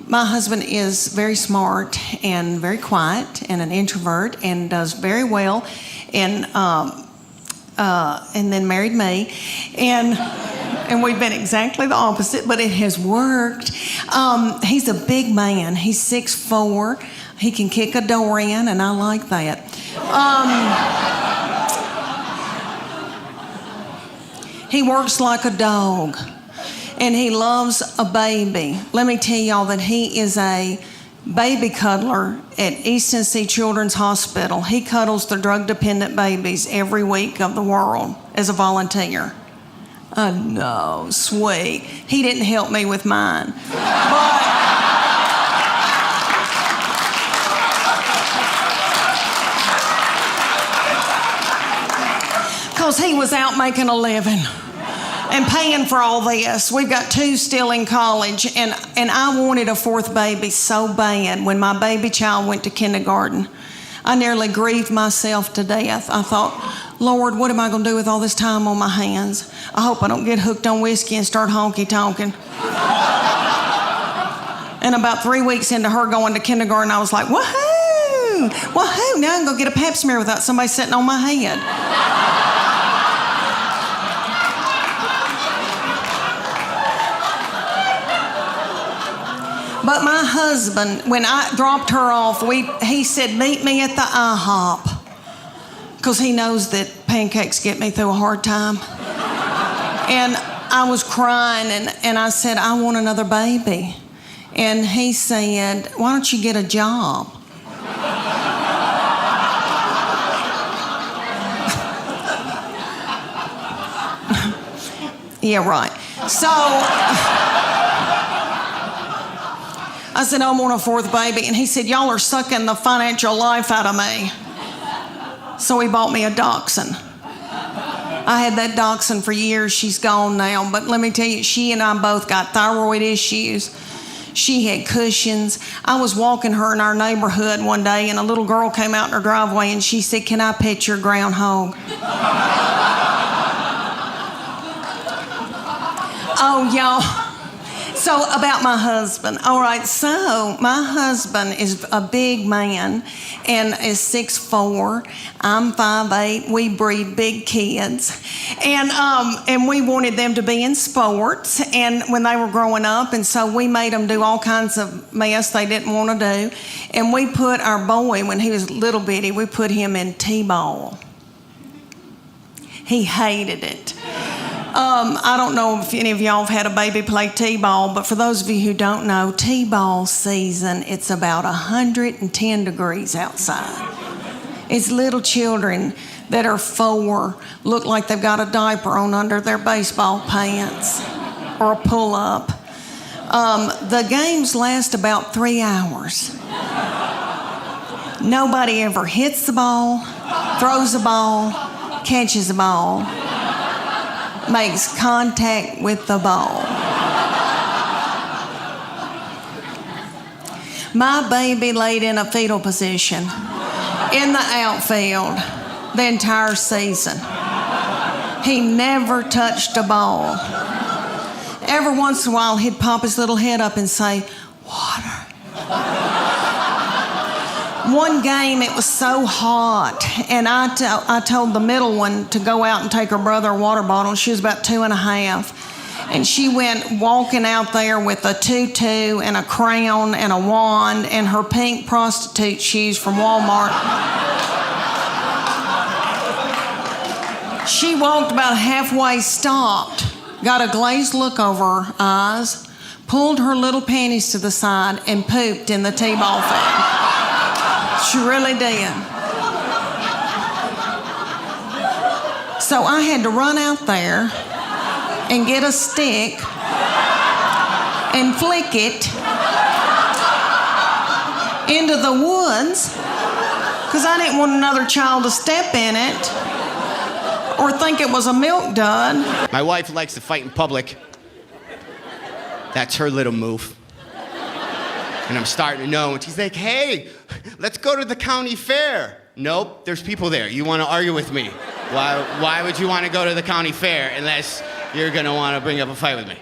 My husband is very smart and very quiet and an introvert and does very well, and then married me, and we've been exactly the opposite, but it has worked. He's a big man. He's 6'4". He can kick a door in, and I like that. He works like a dog, and he loves a baby. Let me tell y'all that he is a baby cuddler at East Tennessee Children's Hospital. He cuddles the drug-dependent babies every week of the world as a volunteer. I know, sweet. He didn't help me with mine. But because he was out making a living and paying for all this. We've got 2 still in college, and I wanted a 4th baby so bad. When my baby child went to kindergarten, I nearly grieved myself to death. I thought, Lord, what am I going to do with all this time on my hands? I hope I don't get hooked on whiskey and start honky-tonking. And about 3 weeks into her going to kindergarten, I was like, woohoo! Woohoo! Now I can go get a pap smear without somebody sitting on my head. But my husband, when I dropped her off, he said, meet me at the IHOP, because he knows that pancakes get me through a hard time. And I was crying, and I said, I want another baby. And he said, why don't you get a job? Yeah, right. So I said, I want a 4th baby. And he said, y'all are sucking the financial life out of me. So he bought me a dachshund. I had that dachshund for years. She's gone now. But let me tell you, she and I both got thyroid issues. She had cushions. I was walking her in our neighborhood one day, and a little girl came out in her driveway, and she said, can I pet your groundhog? Oh, y'all. So about my husband. All right, so my husband is a big man and is 6'4". I'm 5'8". We breed big kids. And we wanted them to be in sports and when they were growing up, and so we made them do all kinds of mess they didn't want to do. And we put our boy, when he was little bitty, we put him in T-ball. He hated it. I don't know if any of y'all have had a baby play T-ball, but for those of you who don't know, T-ball season, it's about 110 degrees outside. It's little children that are 4 look like they've got a diaper on under their baseball pants or a pull-up. The games last about 3 hours. Nobody ever hits the ball, throws the ball, catches the ball, makes contact with the ball. My baby laid in a fetal position in the outfield the entire season. He never touched a ball. Every once in a while, he'd pop his little head up and say, water. One game, it was so hot, and I told the middle one to go out and take her brother a water bottle. She was about 2.5, and she went walking out there with a tutu and a crown and a wand and her pink prostitute shoes from Walmart. She walked about halfway, stopped, got a glazed look over her eyes, pulled her little panties to the side, and pooped in the T-ball field. She really did. So I had to run out there and get a stick and flick it into the woods because I didn't want another child to step in it or think it was a milk dud. My wife likes to fight in public. That's her little move. And I'm starting to know, and she's like, hey, let's go to the county fair. Nope, there's people there. You want to argue with me. Why would you want to go to the county fair unless you're going to want to bring up a fight with me?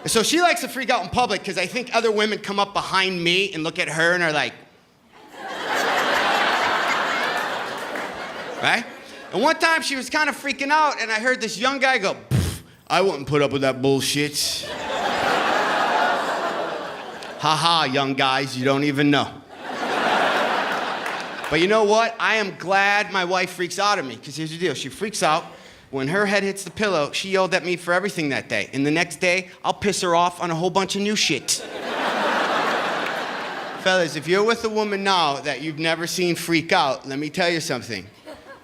So she likes to freak out in public because I think other women come up behind me and look at her and are like, right? And one time she was kind of freaking out and I heard this young guy go, I wouldn't put up with that bullshit. Ha, young guys, you don't even know. But you know what? I am glad my wife freaks out at me, because here's the deal. She freaks out. When her head hits the pillow, she yelled at me for everything that day. And the next day, I'll piss her off on a whole bunch of new shit. Fellas, if you're with a woman now that you've never seen freak out, let me tell you something.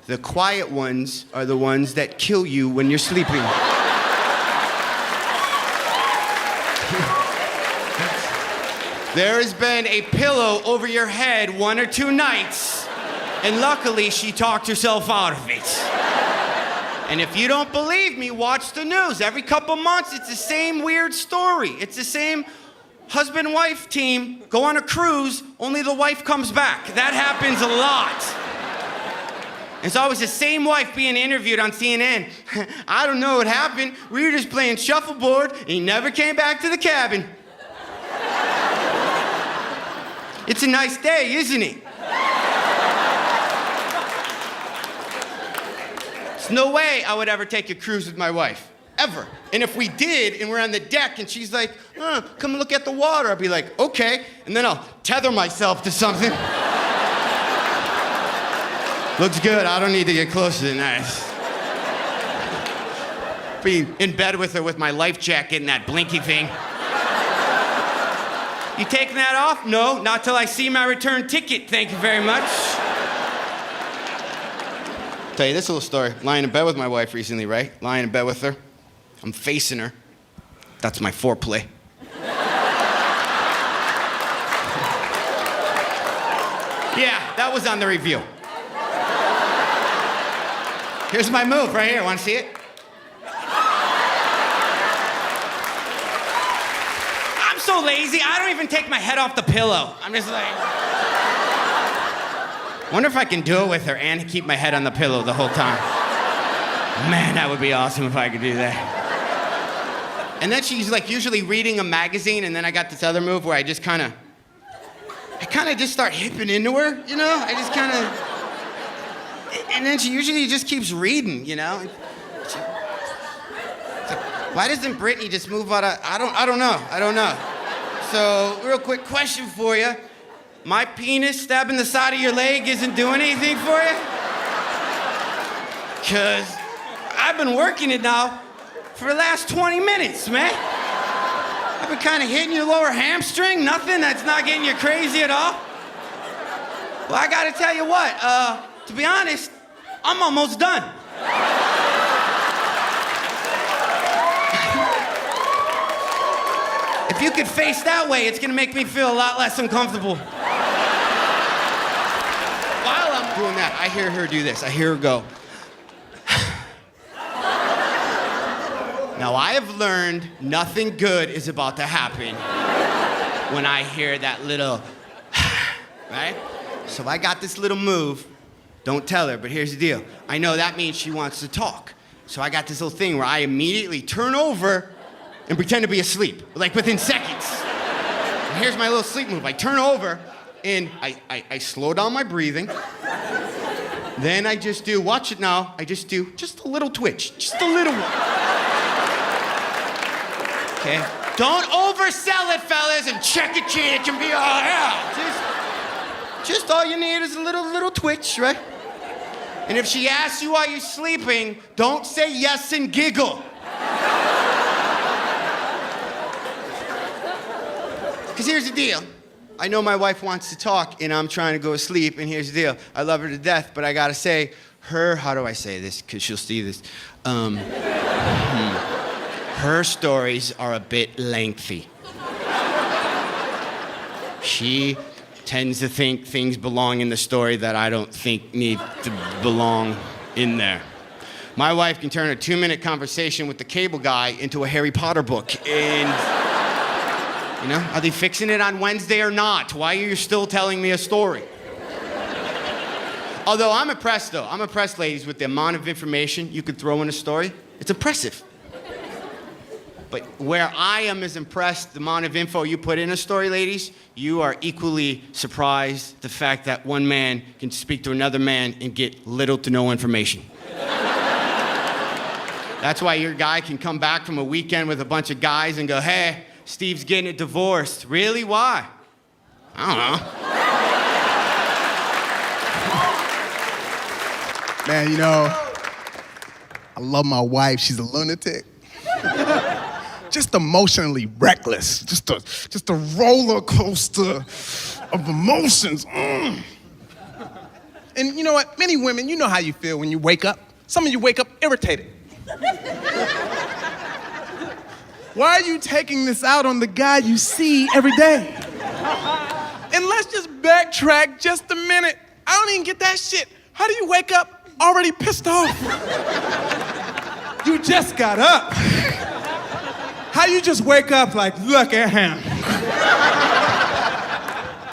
The quiet ones are the ones that kill you when you're sleeping. There has been a pillow over your head 1 or 2 nights, and luckily she talked herself out of it. And if you don't believe me, watch the news. Every couple months, it's the same weird story. It's the same husband-wife team go on a cruise, only the wife comes back. That happens a lot. It's always the same wife being interviewed on CNN. I don't know what happened. We were just playing shuffleboard, and he never came back to the cabin. It's a nice day, isn't it? There's no way I would ever take a cruise with my wife. Ever. And if we did, and we're on the deck, and she's like, come look at the water, I'd be like, okay. And then I'll tether myself to something. Looks good, I don't need to get closer than that. Be in bed with her with my life jacket and that blinky thing. You taking that off? No, not till I see my return ticket, thank you very much. Tell you this little story. Lying in bed with my wife recently, right? Lying in bed with her. I'm facing her. That's my foreplay. Yeah, that was on the review. Here's my move right here. Want to see it? I'm so lazy, I don't even take my head off the pillow. I'm just like... Wonder if I can do it with her and keep my head on the pillow the whole time. Man, that would be awesome if I could do that. And then she's like usually reading a magazine, and then I got this other move where I kind of just start hipping into her, you know? I just kind of... And then she usually just keeps reading, you know? It's like, why doesn't Brittany just move out of... I don't know. So, real quick question for you. My penis stabbing the side of your leg isn't doing anything for you? Because I've been working it now for the last 20 minutes, man. I've been kind of hitting your lower hamstring, nothing that's not getting you crazy at all. Well, I gotta tell you what, to be honest, I'm almost done. If you could face that way, it's gonna make me feel a lot less uncomfortable. While I'm doing that, I hear her do this. I hear her go. Now, I have learned nothing good is about to happen when I hear that little, right? So I got this little move. Don't tell her, but here's the deal. I know that means she wants to talk. So I got this little thing where I immediately turn over and pretend to be asleep, like within seconds. And here's my little sleep move. I turn over and I slow down my breathing. Then I just do, watch it now, I just do just a little twitch, just a little one. Okay? Don't oversell it, fellas, and check it, it can be all out. Just all you need is a little twitch, right? And if she asks you while you're sleeping, don't say yes and giggle. Because here's the deal. I know my wife wants to talk, and I'm trying to go to sleep, and here's the deal. I love her to death, but I gotta say, how do I say this? Because she'll see this. Her stories are a bit lengthy. She tends to think things belong in the story that I don't think need to belong in there. My wife can turn a 2-minute conversation with the cable guy into a Harry Potter book, and, you know, are they fixing it on Wednesday or not? Why are you still telling me a story? Although I'm impressed, though. I'm impressed, ladies, with the amount of information you could throw in a story. It's impressive. But where I am as impressed, the amount of info you put in a story, ladies, you are equally surprised the fact that one man can speak to another man and get little to no information. That's why your guy can come back from a weekend with a bunch of guys and go, hey, Steve's getting a divorce. Really? Why? I don't know. Man, you know, I love my wife. She's a lunatic. Just emotionally reckless. Just a roller coaster of emotions. And you know what? Many women, you know how you feel when you wake up. Some of you wake up irritated. Why are you taking this out on the guy you see every day? And let's just backtrack just a minute. I don't even get that shit. How do you wake up already pissed off? You just got up. How you just wake up like, look at him.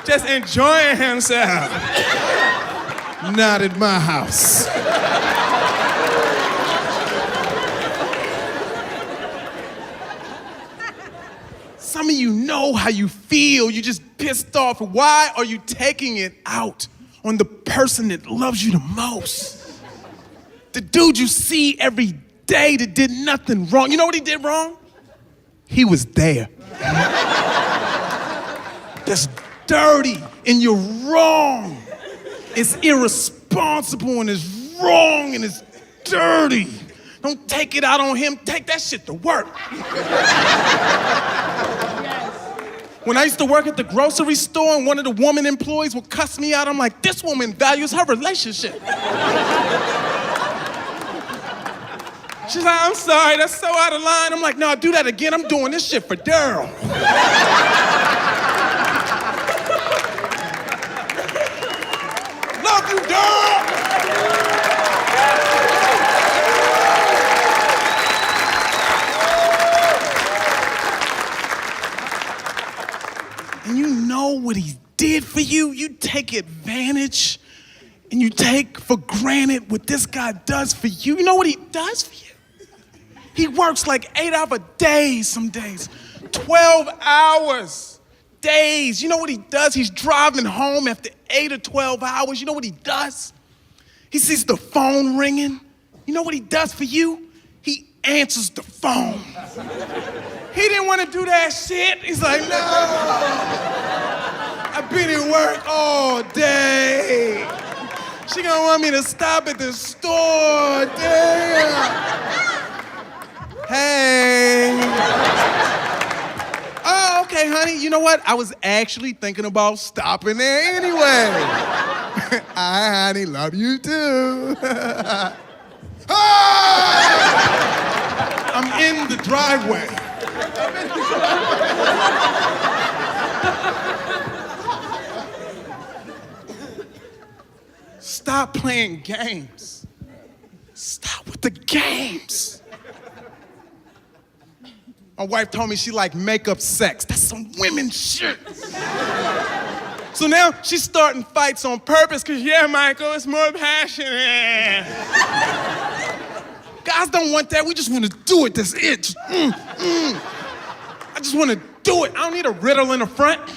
Just enjoying himself. Not at my house. Some of you know how you feel. You just pissed off. Why are you taking it out on the person that loves you the most? The dude you see every day that did nothing wrong. You know what he did wrong? He was there. That's dirty and you're wrong. It's irresponsible and it's wrong and it's dirty. Don't take it out on him. Take that shit to work. When I used to work at the grocery store and one of the woman employees would cuss me out, I'm like, this woman values her relationship. She's like, I'm sorry, that's so out of line. I'm like, no, do that again. I'm doing this shit for Daryl. Love you, Daryl. And you know what he did for you? You take advantage and you take for granted what this guy does for you. You know what he does for you? He works like 8-hour days some days, 12 hours, days. You know what he does? He's driving home after 8 or 12 hours. You know what he does? He sees the phone ringing. You know what he does for you? He answers the phone. He didn't want to do that shit. He's like, no, I've been at work all day. She gonna want me to stop at the store, damn. Hey. Oh, okay, honey. You know what? I was actually thinking about stopping there anyway. I, honey, love you too. I'm in the driveway. Stop playing games. Stop with the games. My wife told me she liked makeup sex. That's some women shit. So now she's starting fights on purpose because, yeah, Michael, it's more passionate. Guys don't want that. We just want to do it, this itch. I just want to do it. I don't need a riddle in the front. You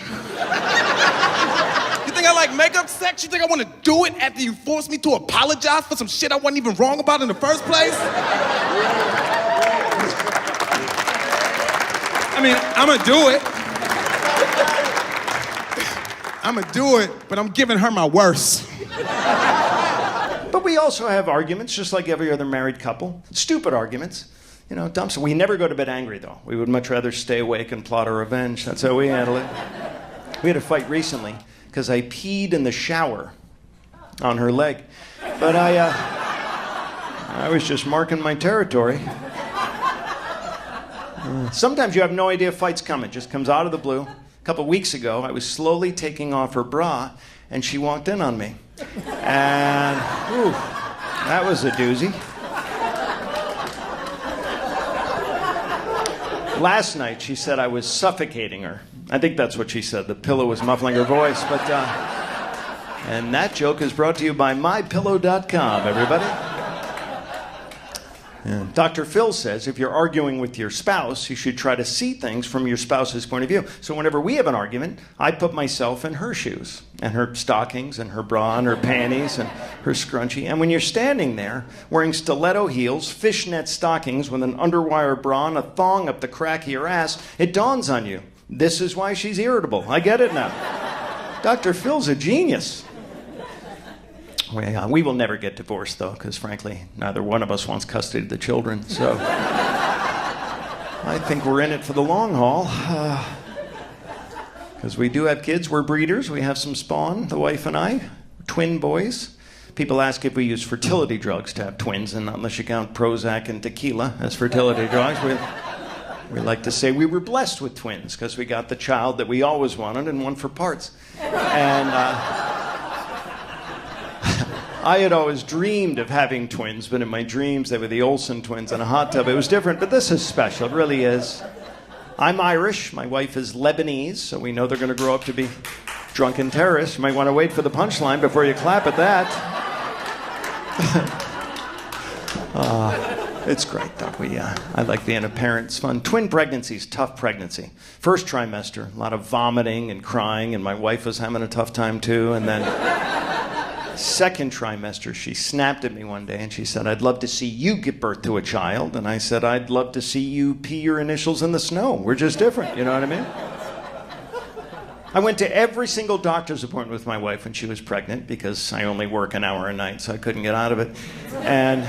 think I like makeup sex? You think I want to do it after you forced me to apologize for some shit I wasn't even wrong about in the first place? I mean, I'm gonna do it. I'm gonna do it, but I'm giving her my worst. But we also have arguments, just like every other married couple. Stupid arguments. You know, dumb stuff. We never go to bed angry, though. We would much rather stay awake and plot our revenge. That's how we handle it. We had a fight recently because I peed in the shower on her leg. But I was just marking my territory. Sometimes you have no idea a fight's coming. It just comes out of the blue. A couple weeks ago, I was slowly taking off her bra, and she walked in on me. And, whew, that was a doozy. Last night, she said I was suffocating her. I think that's what she said. The pillow was muffling her voice. But, and that joke is brought to you by MyPillow.com, everybody. Yeah. Dr. Phil says if you're arguing with your spouse, you should try to see things from your spouse's point of view. So whenever we have an argument, I put myself in her shoes, and her stockings, and her bra, and her panties, and her scrunchie. And when you're standing there wearing stiletto heels, fishnet stockings with an underwire bra and a thong up the crack of your ass, it dawns on you. This is why she's irritable. I get it now. Dr. Phil's a genius. We will never get divorced, though, because frankly, neither one of us wants custody of the children. So I think we're in it for the long haul. Because we do have kids. We're breeders. We have some spawn, the wife and I, twin boys. People ask if we use fertility drugs to have twins, and not unless you count Prozac and tequila as fertility drugs. We like to say we were blessed with twins because we got the child that we always wanted and one for parts. And I had always dreamed of having twins, but in my dreams they were the Olsen twins in a hot tub. It was different, but this is special. It really is. I'm Irish. My wife is Lebanese, so we know they're going to grow up to be drunken terrorists. You might want to wait for the punchline before you clap at that. It's great, though. I like being a parent. It's fun. Twin pregnancies, tough pregnancy. First trimester, a lot of vomiting and crying, and my wife was having a tough time, too. And then second trimester, she snapped at me one day and she said, I'd love to see you give birth to a child. And I said, I'd love to see you pee your initials in the snow. We're just different, you know what I mean? I went to every single doctor's appointment with my wife when she was pregnant because I only work an hour a night, so I couldn't get out of it. And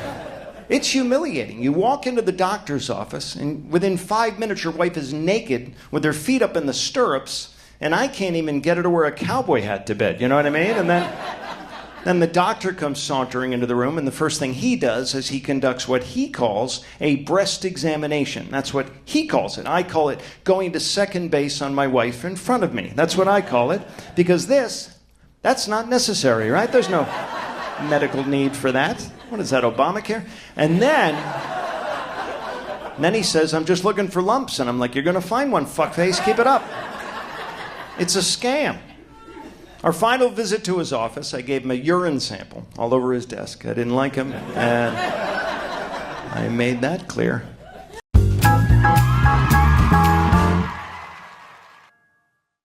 it's humiliating. You walk into the doctor's office and within 5 minutes your wife is naked with her feet up in the stirrups and I can't even get her to wear a cowboy hat to bed, you know what I mean? And then the doctor comes sauntering into the room, and the first thing he does is he conducts what he calls a breast examination. That's what he calls it. I call it going to second base on my wife in front of me. That's what I call it, because that's not necessary, right? There's no medical need for that. What is that, Obamacare? And then he says, I'm just looking for lumps. And I'm like, you're going to find one, fuckface. Keep it up. It's a scam. Our final visit to his office, I gave him a urine sample all over his desk. I didn't like him, and I made that clear.